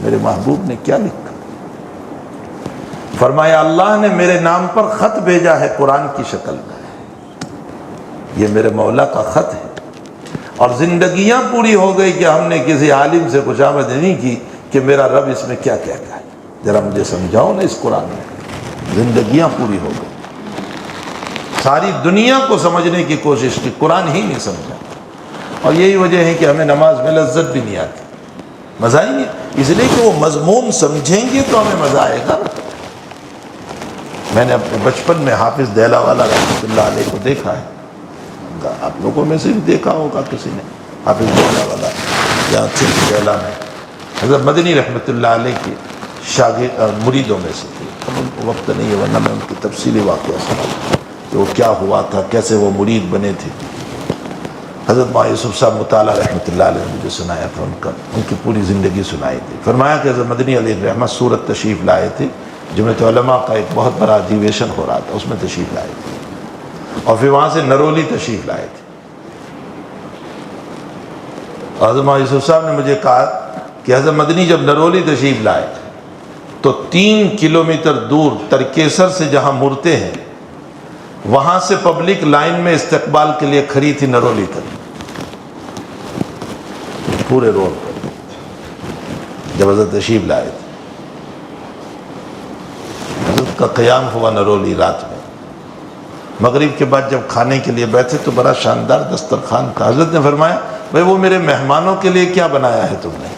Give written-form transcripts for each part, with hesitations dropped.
میرے محبوب نے کیا لکھا؟ فرمایا اللہ نے میرے نام پر خط بھیجا ہے قرآن کی شکل میں، یہ میرے مولا کا خط ہے، اور زندگیاں پوری ہو گئی کہ ہم نے کسی عالم سے خوشامد نہیں کی کہ میرا رب اس میں کیا کہتا ہے، ذرا مجھے سمجھاؤ نا اس قرآن میں۔ زندگیاں پوری ہو گئی، ساری دنیا کو سمجھنے کی کوشش کی، قرآن ہی نہیں سمجھا۔ اور یہی وجہ ہے کہ ہمیں نماز میں لذت بھی نہیں آتی، مزہ ہی نہیں، اس لیے کہ وہ مضمون سمجھیں گے تو ہمیں مزہ آئے گا نا۔ میں نے اپنے بچپن میں حافظ دیلہ والا رحمۃ اللہ علیہ کو دیکھا ہے، آپ لوگوں میں سے بھی دیکھا ہوگا کسی نے، حافظ دیلہ والا یہاں تھے دیلہ میں، حضرت مدنی رحمۃ اللہ علیہ کے شاگرد مریدوں میں سے تھے۔ اب ان کو وقت نہیں ہے ورنہ میں ان کی تفصیلی واقعہ سنا کہ وہ کیا ہوا تھا، کیسے وہ مرید بنے تھے۔ حضرت مولانا یوسف صاحب مطالعہ رحمۃ اللہ علیہ نے مجھے سنایا تھا، ان کی پوری زندگی سنائی تھی۔ فرمایا کہ حضرت مدنی علیہ الرحمہ سورت تشریف لائے تھے، جمعیت علماء کا ایک بہت بڑا ایگزیبیشن ہو رہا تھا، اس میں تشریف لائے تھے، اور پھر وہاں سے نرولی تشریف لائے تھے۔ حضرت مولانا یوسف صاحب نے مجھے کہا کہ حضرت مدنی جب نرولی تشریف لائے تو 3 کلومیٹر دور ترکیسر سے جہاں مڑتے ہیں وہاں سے پبلک لائن میں استقبال کے لیے کھڑی تھی نرولی تک، پورے روڈ پر، جب حضرت تشریف لائے تھے۔ حضرت کا قیام ہوا نرولی رات میں، مغرب کے بعد جب کھانے کے لیے بیٹھے تو بڑا شاندار دسترخوان تھا۔ حضرت نے فرمایا بھائی وہ میرے مہمانوں کے لیے کیا بنایا ہے تم نے؟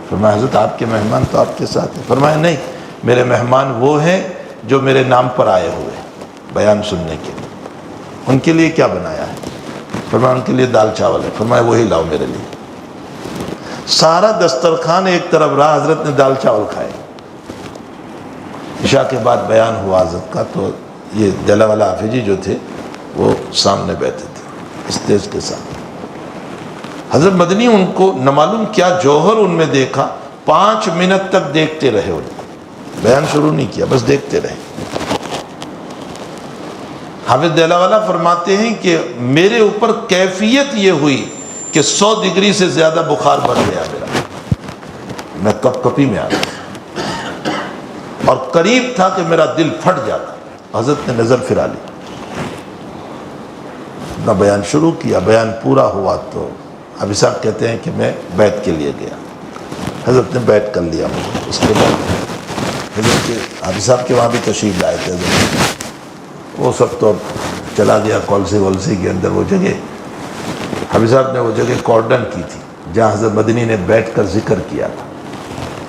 فرمایا حضرت آپ کے مہمان تو آپ کے ساتھ ہیں۔ فرمایا نہیں، میرے مہمان وہ ہیں جو میرے نام پر آئے ہوئے بیان سننے کے لیے، ان کے لیے کیا بنایا ہے؟ فرمایا ان کے لیے دال چاول ہے۔ فرمایا وہی لاؤ میرے لیے۔ سارا دسترخوان ایک طرف رہا، حضرت نے دال چاول کھائے۔ عشاء کے بعد بیان ہوا حضرت کا، تو یہ دیلہ والا حافظی جو تھے وہ سامنے بیٹھے تھے اسٹیج کے ساتھ۔ حضرت مدنی ان کو نہ معلوم کیا جوہر ان میں دیکھا، 5 منٹ تک دیکھتے رہے، ان کو بیان شروع نہیں کیا، بس دیکھتے رہے۔ حافظ دیلہ والا فرماتے ہیں کہ میرے اوپر کیفیت یہ ہوئی کہ 100 ڈگری سے زیادہ بخار بڑھ گیا میرا، میں کپ کپی میں آ گیا، اور قریب تھا کہ میرا دل پھٹ جاتا۔ حضرت نے نظر پھرا لی، اپنا بیان شروع کیا۔ بیان پورا ہوا تو حافظ صاحب کہتے ہیں کہ میں بیعت کے لیے گیا، حضرت نے بیعت کر لیا مجھے۔ اس کے بعد حضرت کے حافظ صاحب کے وہاں بھی تشریف لائے تھے حضرت، وہ سب تو اب چلا گیا کالسی والسی کے اندر وہ جگہ۔ حافظ صاحب نے وہ جگہ کارڈن کی تھی جہاں حضرت مدنی نے بیٹھ کر ذکر کیا تھا،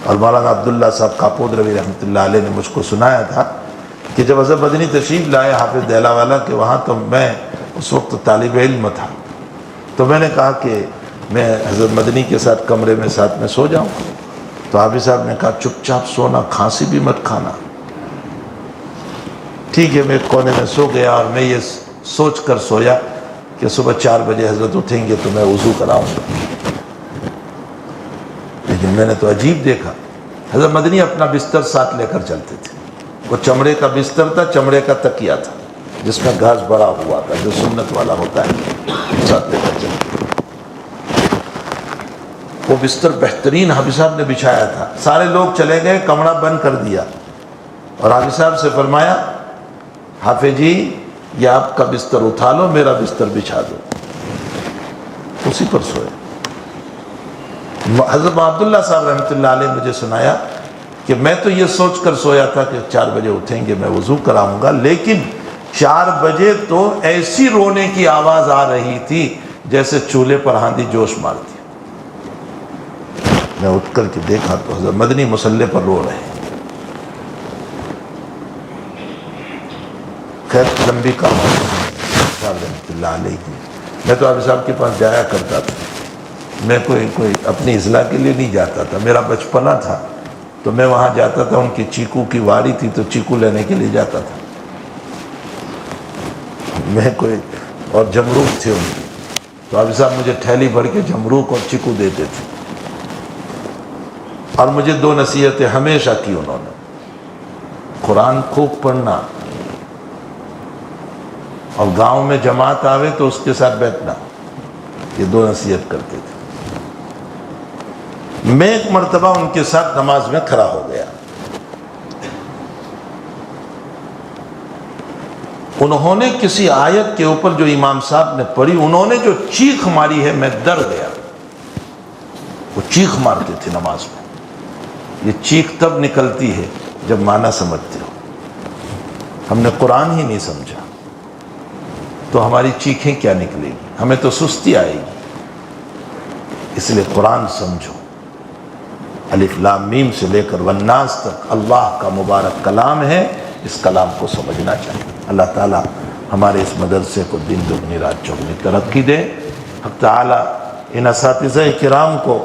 اور مولانا عبداللہ صاحب کاپودروی رحمۃ اللہ علیہ نے مجھ کو سنایا تھا کہ جب حضرت مدنی تشریف لائے حافظ دیلہ والا کے وہاں، تو میں اس وقت طالب علم تھا، تو میں نے کہا کہ میں حضرت مدنی کے ساتھ کمرے میں ساتھ میں سو جاؤں۔ تو حافظ صاحب نے کہا چپ چاپ سونا، کھانسی بھی مت کھانا۔ ٹھیک ہے، میں ایک کونے میں سو گیا، اور میں یہ سوچ کر سویا کہ صبح 4 بجے حضرت اٹھیں گے تو میں وضو کراؤں گا۔ لیکن میں نے تو عجیب دیکھا، حضرت مدنی اپنا بستر ساتھ لے کر چلتے تھے، وہ چمڑے کا بستر تھا، چمڑے کا تکیہ تھا جس میں گھاس بڑا ہوا تھا، جو سنت والا ہوتا ہے، ساتھ لے کر چلتے۔ وہ بستر بہترین حافظ صاحب نے بچھایا تھا۔ سارے لوگ چلے گئے، کمرہ بند کر دیا، اور حافظ صاحب سے فرمایا حافظ جی یہ آپ کا بستر اٹھا لو، میرا بستر بچھا دو، اسی پر سوئے۔ حضرت عبداللہ صاحب رحمۃ اللہ علیہ مجھے سنایا کہ میں تو یہ سوچ کر سویا تھا کہ 4 بجے اٹھیں گے، میں وضو کراؤں گا، لیکن 4 بجے تو ایسی رونے کی آواز آ رہی تھی جیسے چولہے پر ہاندی جوش مارتی۔ میں اٹھ کر کے دیکھا تو حضرت مدنی مصلی پر رو رہے ہیں۔ خیر لمبی کہانی صاحب رحمۃ اللہ علیہ کی، میں تو حافظ صاحب کے پاس جایا کرتا تھا، میں کوئی اپنی اصلاح کے لیے نہیں جاتا تھا، میرا بچپنا تھا تو میں وہاں جاتا تھا، ان کی چیکو کی واری تھی تو چیکو لینے کے لیے جاتا تھا، میں اور جمروک تھے ان کی، تو حافظ صاحب مجھے تھیلی بھر کے جمروک اور چیکو دیتے تھے، اور مجھے 2 نصیحتیں ہمیشہ کی انہوں نے، قرآن خوب پڑھنا، اور گاؤں میں جماعت آوے تو اس کے ساتھ بیٹھنا، یہ 2 نصیحت کرتے تھے۔ میں ایک مرتبہ ان کے ساتھ نماز میں کھڑا ہو گیا، انہوں نے کسی آیت کے اوپر جو امام صاحب نے پڑھی، انہوں نے جو چیخ ماری ہے میں ڈر گیا۔ وہ چیخ مارتے تھے نماز میں، یہ چیخ تب نکلتی ہے جب معنی سمجھتے ہو۔ ہم نے قرآن ہی نہیں سمجھا تو ہماری چیخیں کیا نکلے گی، ہمیں تو سستی آئے گی۔ اس لیے قرآن سمجھو، الف لام میم سے لے کر والناس تک اللہ کا مبارک کلام ہے، اس کلام کو سمجھنا چاہیے۔ اللہ تعالی ہمارے اس مدرسے کو دن دگنی رات چوگنی ترقی دے۔ حق تعالی ان اساتذہ کرام کو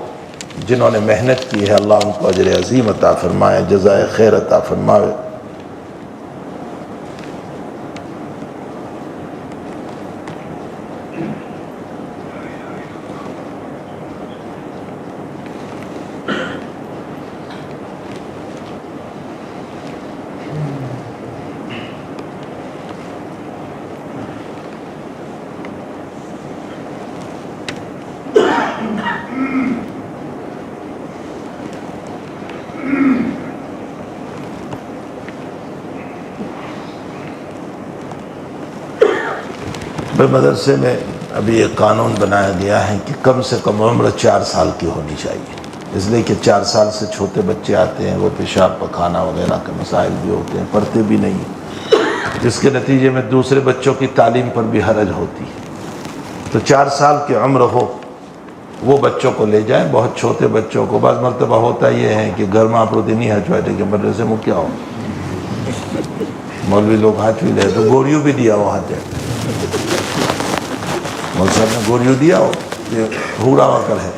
جنہوں نے محنت کی ہے، اللہ ان کو اجر عظیم عطا فرمائے، جزائے خیر عطا فرمائے۔ مدرسے میں ابھی ایک قانون بنایا گیا ہے کہ کم سے کم عمر 4 سال کی ہونی چاہیے، اس لیے کہ 4 سال سے چھوٹے بچے آتے ہیں، وہ پیشاب پخانہ وغیرہ کے مسائل بھی ہوتے ہیں، پڑھتے بھی نہیں، جس کے نتیجے میں دوسرے بچوں کی تعلیم پر بھی حرج ہوتی ہے۔ تو 4 سال کی عمر ہو وہ بچوں کو لے جائیں، بہت چھوٹے بچوں کو۔ بعض مرتبہ ہوتا یہ ہے کہ گھر میں آپ روتی نہیں ہچواتے کہ مدرسے میں کیا ہو، مولوی لوگ ہچوی لے تو گوریوں بھی دیا وہ ہاتھ ہے، مول صاحب نے گوریوں دیا ہو، یہ ہورا وکر ہے۔